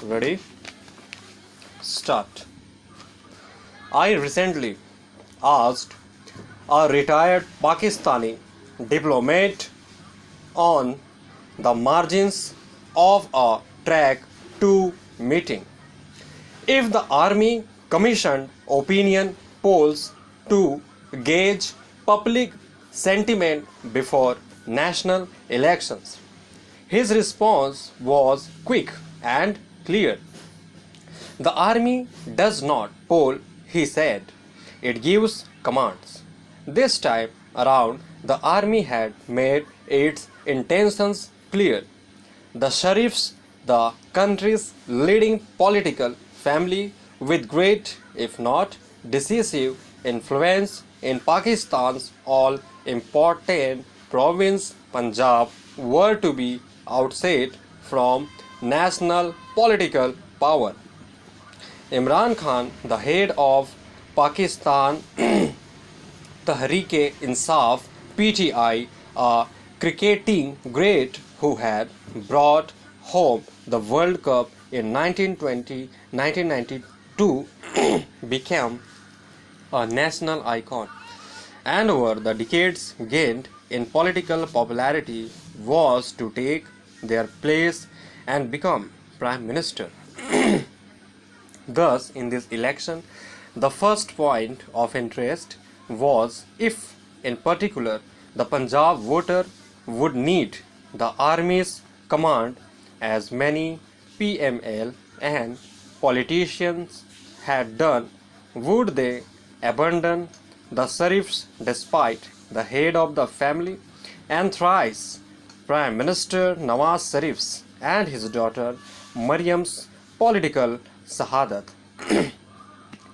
Ready? Start. I recently asked a retired Pakistani diplomat on the margins of a track 2 meeting if the army commissioned opinion polls to gauge public sentiment before national elections. His response was quick and clear. The army does not poll, he said. It gives commands. This time around, the army had made its intentions clear. The sheriffs, the country's leading political family with great, if not decisive, influence in Pakistan's all important province Punjab, were to be ousted from national political power. Imran Khan, the head of Pakistan Tehreek-e-Insaf (PTI), a cricketing great who had brought home the World Cup in 1992, became a national icon and over the decades gained in political popularity, was to take their place and become Prime Minister. Thus, in this election, the first point of interest was if, in particular, the Punjab voter would need the army's command, as many PML and politicians had done. Would they abandon the sheriffs despite the head of the family and thrice Prime Minister Nawaz Sharif's and his daughter Mariam's political shahadat?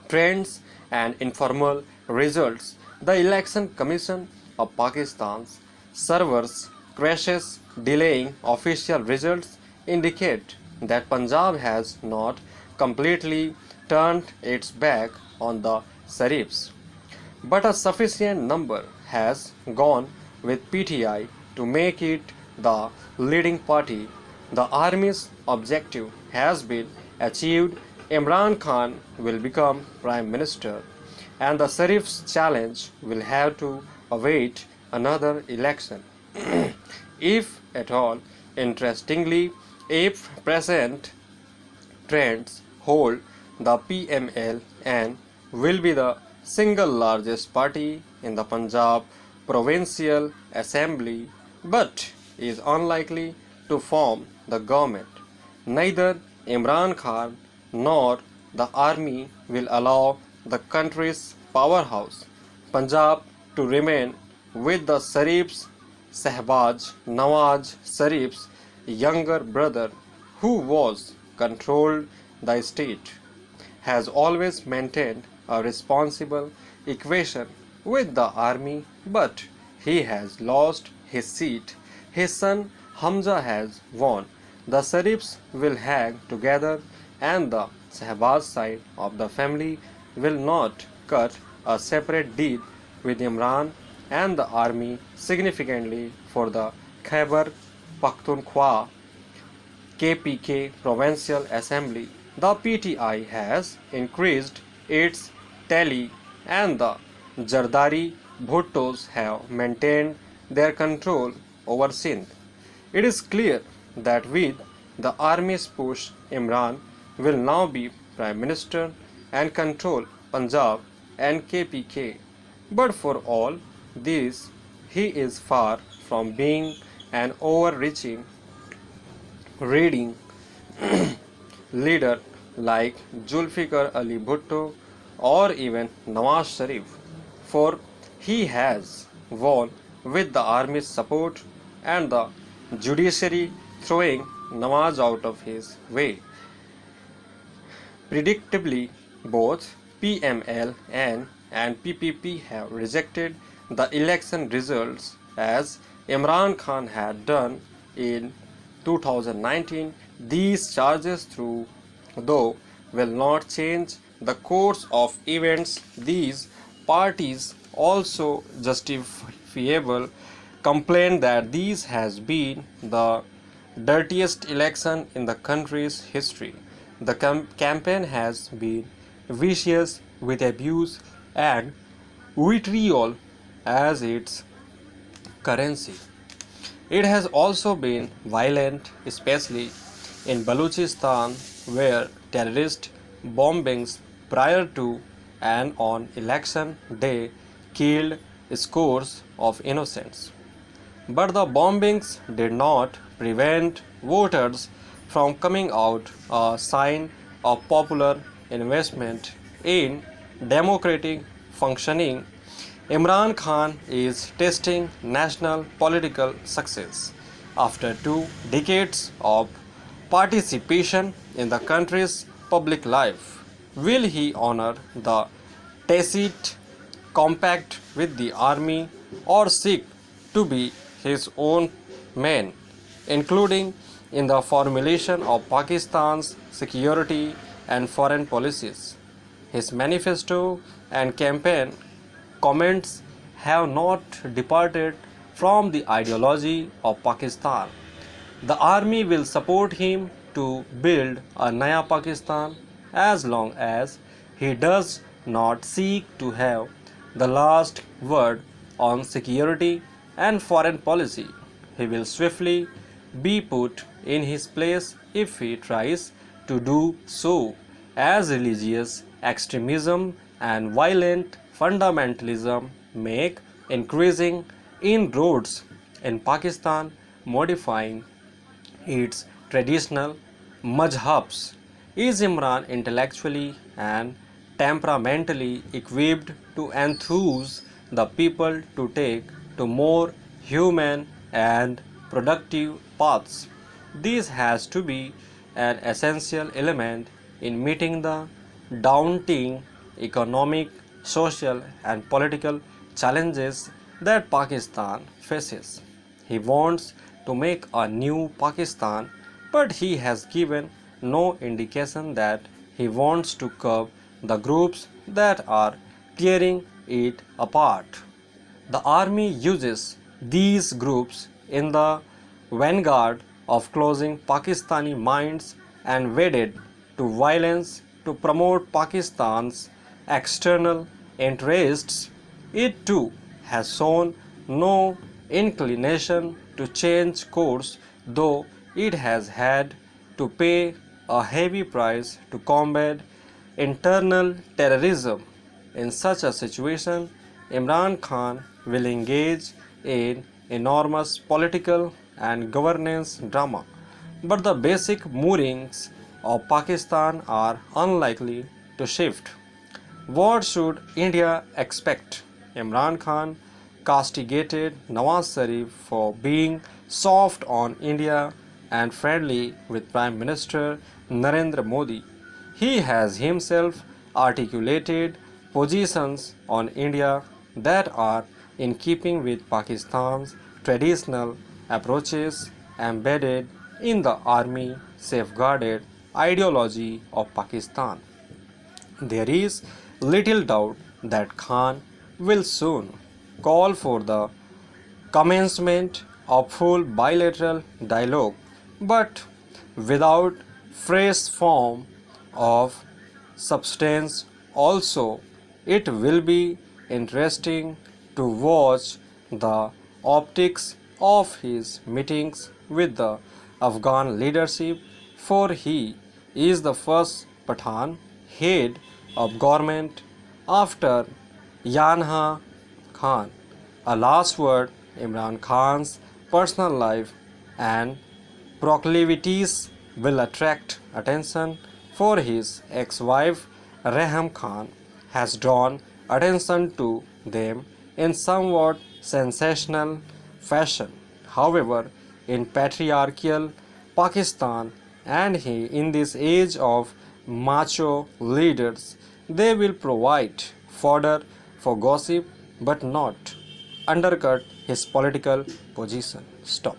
Trends and informal results. The Election Commission of Pakistan's servers crashes delaying official results indicate that Punjab has not completely turned its back on the sheriffs, but a sufficient number has gone with PTI to make it the leading party. The army's objective has been achieved. Imran Khan will become Prime Minister, and the sheriff's challenge will have to await another election. If at all, interestingly, if present trends hold, the PML and will be the single largest party in the Punjab Provincial Assembly, but is unlikely to form the government. Neither Imran Khan nor the army will allow the country's powerhouse, Punjab, to remain with the Sharif's. Shahbaz Nawaz Sharif's younger brother, who was controlled the state, has always maintained a responsible equation with the army, but he has lost his seat. His son Hamza has won. The Sharifs will hang together, and the Shahbaz side of the family will not cut a separate deal with Imran and the army. Significantly, for the Khyber Pakhtunkhwa KPK Provincial Assembly, the PTI has increased its tally and the Zardari Bhuttos have maintained their control over Sindh. It is clear that with the army's push, Imran will now be Prime Minister and control Punjab and KPK. But for all this, he is far from being an overreaching reading leader like Zulfikar Ali Bhutto or even Nawaz Sharif, for he has won with the army's support and the judiciary throwing Nawaz out of his way. Predictably, both PML and PPP have rejected the election results as Imran Khan had done in 2019. These charges, though, will not change the course of events. These parties also justifiable complain that this has been the dirtiest election in the country's history. The campaign has been vicious with abuse and vitriol as its currency. It has also been violent, especially in Balochistan, where terrorist bombings prior to and on election day killed scores of innocents. But the bombings did not prevent voters from coming out, a sign of popular investment in democratic functioning. Imran Khan is testing national political success. After 2 decades of participation in the country's public life, will he honor the tacit compact with the army or seek to be his own man, including in the formulation of Pakistan's security and foreign policies? His manifesto and campaign comments have not departed from the ideology of Pakistan. The army will support him to build a Naya Pakistan as long as he does not seek to have the last word on security and foreign policy. He will swiftly be put in his place if he tries to do so, as religious extremism and violent fundamentalism make increasing inroads in Pakistan, modifying its traditional mazhabs. Is Imran intellectually and temperamentally equipped to enthuse the people to take to more human and productive paths? This has to be an essential element in meeting the daunting economic, social, and political challenges that Pakistan faces. He wants to make a new Pakistan, but he has given no indication that he wants to curb the groups that are tearing it apart. The army uses these groups in the vanguard of closing Pakistani minds and wedded to violence to promote Pakistan's external interests. It too has shown no inclination to change course, though it has had to pay a heavy price to combat internal terrorism. In such a situation, Imran Khan will engage in enormous political and governance drama, but the basic moorings of Pakistan are unlikely to shift. What should India expect? Imran Khan castigated Nawaz Sharif for being soft on India and friendly with Prime Minister Narendra Modi. He has himself articulated positions on India that are in keeping with Pakistan's traditional approaches embedded in the army safeguarded ideology of Pakistan. There is little doubt that Khan will soon call for the commencement of full bilateral dialogue, but without fresh form of substance. Also, it will be interesting to watch the optics of his meetings with the Afghan leadership, for he is the first Pathan head of government after Yanha Khan. A last word: Imran Khan's personal life and proclivities will attract attention, for his ex-wife Raham Khan has drawn attention to them in somewhat sensational fashion. However, in patriarchal Pakistan and in this age of macho leaders, they will provide fodder for gossip but not undercut his political position. Stop.